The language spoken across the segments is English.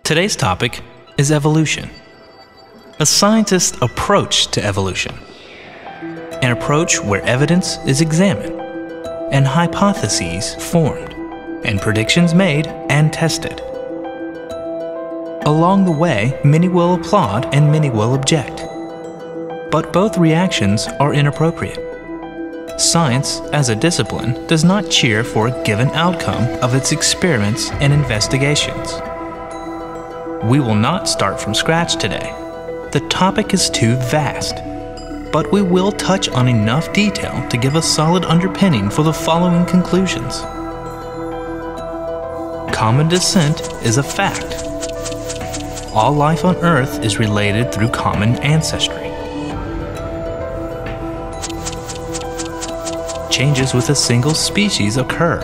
Today's topic is evolution. A scientist's approach to evolution. An approach where evidence is examined, and hypotheses formed, and predictions made and tested. Along the way, many will applaud and many will object. But both reactions are inappropriate. Science, as a discipline, does not cheer for a given outcome of its experiments and investigations. We will not start from scratch today. The topic is too vast, but we will touch on enough detail to give a solid underpinning for the following conclusions. Common descent is a fact. All life on Earth is related through common ancestry. Changes with a single species occur,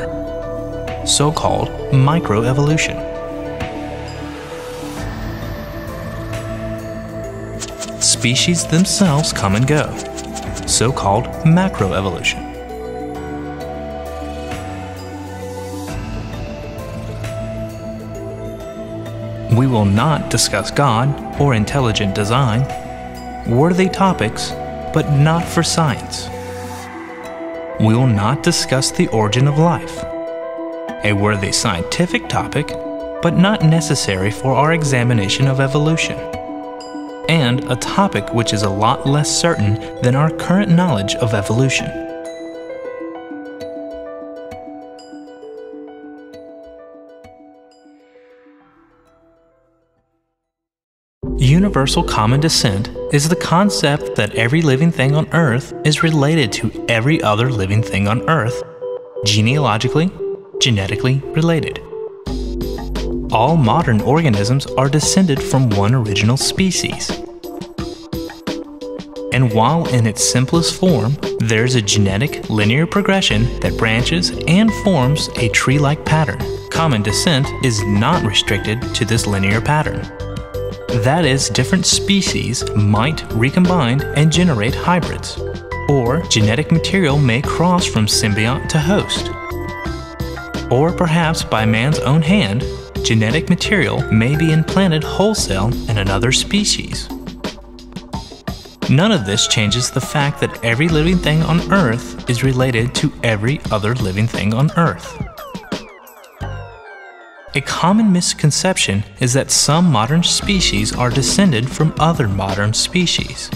so-called microevolution. Species themselves come and go, so-called macroevolution. We will not discuss God or intelligent design, worthy topics, but not for science. We will not discuss the origin of life, a worthy scientific topic, but not necessary for our examination of evolution, and a topic which is a lot less certain than our current knowledge of evolution. Universal common descent is the concept that every living thing on Earth is related to every other living thing on Earth, genealogically, genetically related. All modern organisms are descended from one original species. And while in its simplest form, there's a genetic linear progression that branches and forms a tree-like pattern, common descent is not restricted to this linear pattern. That is, different species might recombine and generate hybrids, or genetic material may cross from symbiont to host. Or perhaps by man's own hand, genetic material may be implanted wholesale in another species. None of this changes the fact that every living thing on Earth is related to every other living thing on Earth. A common misconception is that some modern species are descended from other modern species.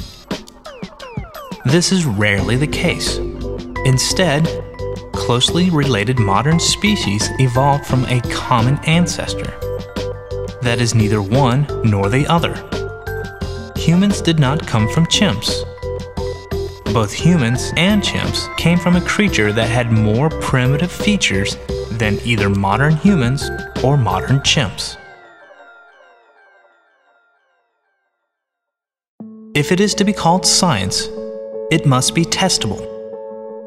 This is rarely the case. Instead, closely related modern species evolved from a common ancestor. That is neither one nor the other. Humans did not come from chimps. Both humans and chimps came from a creature that had more primitive features than either modern humans or modern chimps. If it is to be called science, it must be testable.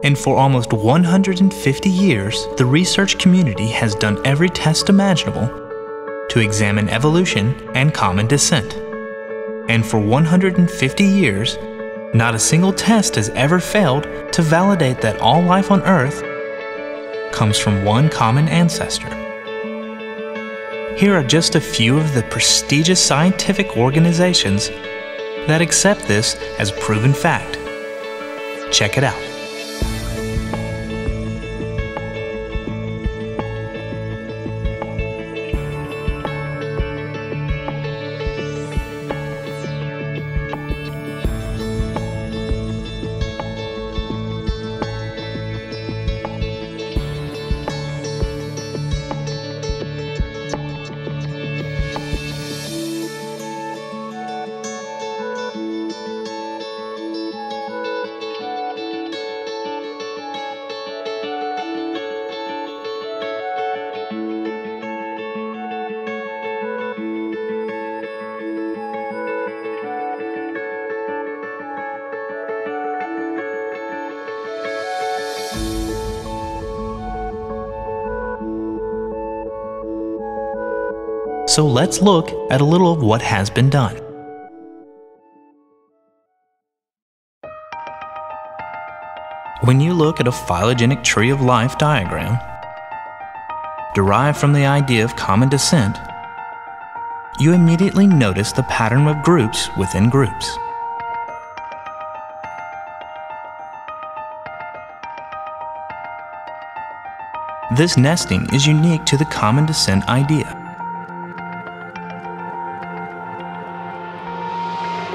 And for almost 150 years, the research community has done every test imaginable to examine evolution and common descent. And for 150 years, not a single test has ever failed to validate that all life on Earth comes from one common ancestor. Here are just a few of the prestigious scientific organizations that accept this as proven fact. Check it out. So let's look at a little of what has been done. When you look at a phylogenetic tree of life diagram, derived from the idea of common descent, you immediately notice the pattern of groups within groups. This nesting is unique to the common descent idea.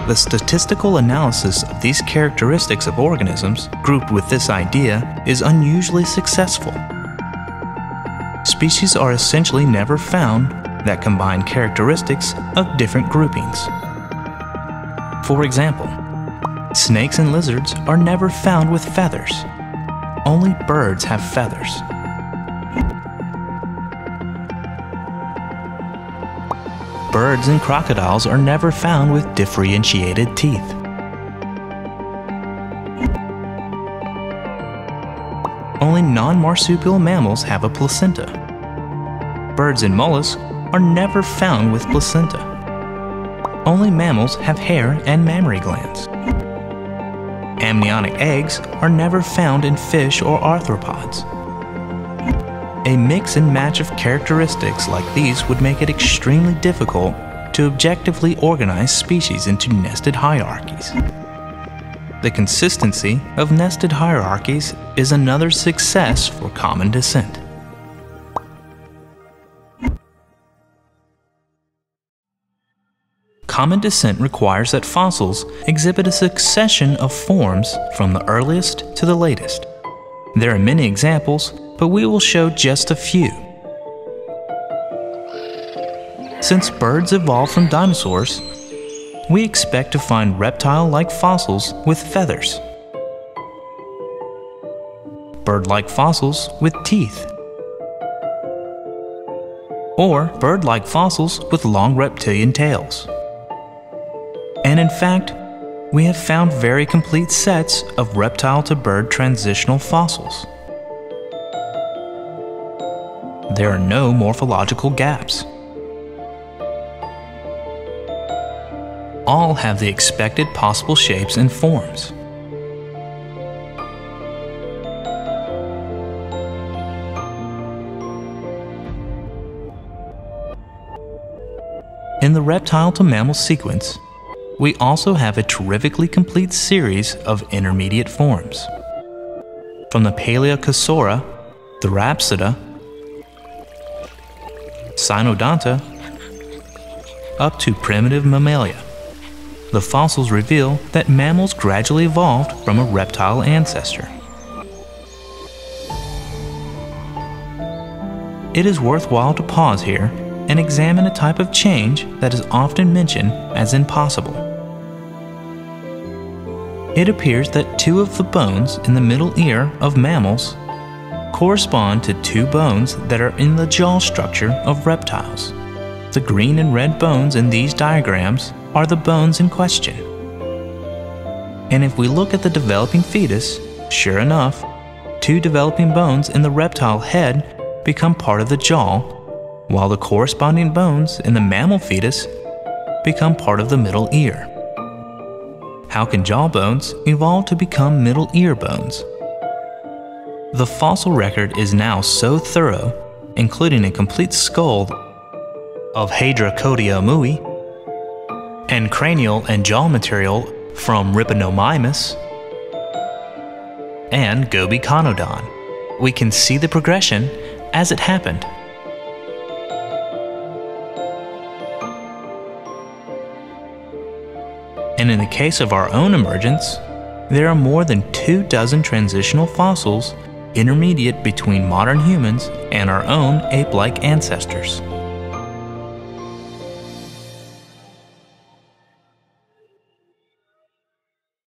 The statistical analysis of these characteristics of organisms grouped with this idea is unusually successful. Species are essentially never found that combine characteristics of different groupings. For example, snakes and lizards are never found with feathers. Only birds have feathers. Birds and crocodiles are never found with differentiated teeth. Only non-marsupial mammals have a placenta. Birds and mollusks are never found with placenta. Only mammals have hair and mammary glands. Amniotic eggs are never found in fish or arthropods. A mix and match of characteristics like these would make it extremely difficult to objectively organize species into nested hierarchies. The consistency of nested hierarchies is another success for common descent. Common descent requires that fossils exhibit a succession of forms from the earliest to the latest. There are many examples, but we will show just a few. Since birds evolved from dinosaurs, we expect to find reptile-like fossils with feathers, bird-like fossils with teeth, or bird-like fossils with long reptilian tails. And in fact, we have found very complete sets of reptile-to-bird transitional fossils. There are no morphological gaps. All have the expected possible shapes and forms. In the reptile to mammal sequence, we also have a terrifically complete series of intermediate forms. From the Paleocosaura, the Rhapsida, Cynodonta, up to primitive Mammalia. The fossils reveal that mammals gradually evolved from a reptile ancestor. It is worthwhile to pause here and examine a type of change that is often mentioned as impossible. It appears that two of the bones in the middle ear of mammals correspond to two bones that are in the jaw structure of reptiles. The green and red bones in these diagrams are the bones in question. And if we look at the developing fetus, sure enough, two developing bones in the reptile head become part of the jaw, while the corresponding bones in the mammal fetus become part of the middle ear. How can jaw bones evolve to become middle ear bones? The fossil record is now so thorough, including a complete skull of Hydracodia mui and cranial and jaw material from Rhipinomymus and Gobiconodon. We can see the progression as it happened. And in the case of our own emergence, there are more than 24 transitional fossils intermediate between modern humans and our own ape-like ancestors.